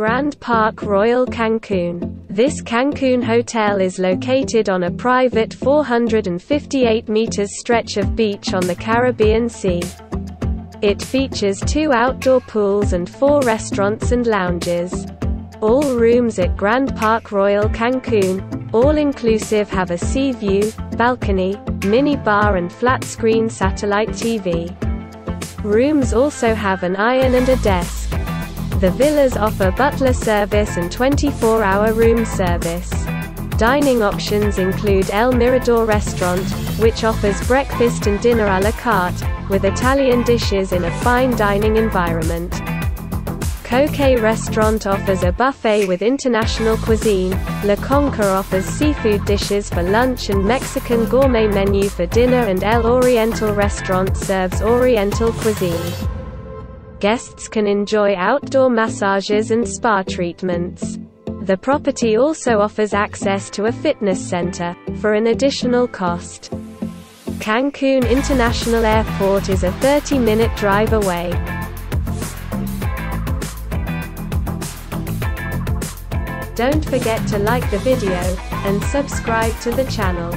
Grand Park Royal Cancun. This Cancun hotel is located on a private 458 meters stretch of beach on the Caribbean Sea. It features 2 outdoor pools and 4 restaurants and lounges. All rooms at Grand Park Royal Cancun, all-inclusive, have a sea view, balcony, mini bar and flat-screen satellite TV. Rooms also have an iron and a desk. The villas offer butler service and 24-hour room service. Dining options include El Mirador Restaurant, which offers breakfast and dinner à la carte, with Italian dishes in a fine dining environment. Coque Restaurant offers a buffet with international cuisine. La Conca offers seafood dishes for lunch and Mexican gourmet menu for dinner, and El Oriental Restaurant serves Oriental cuisine. Guests can enjoy outdoor massages and spa treatments. The property also offers access to a fitness center, for an additional cost. Cancun International Airport is a 30-minute drive away. Don't forget to like the video, and subscribe to the channel.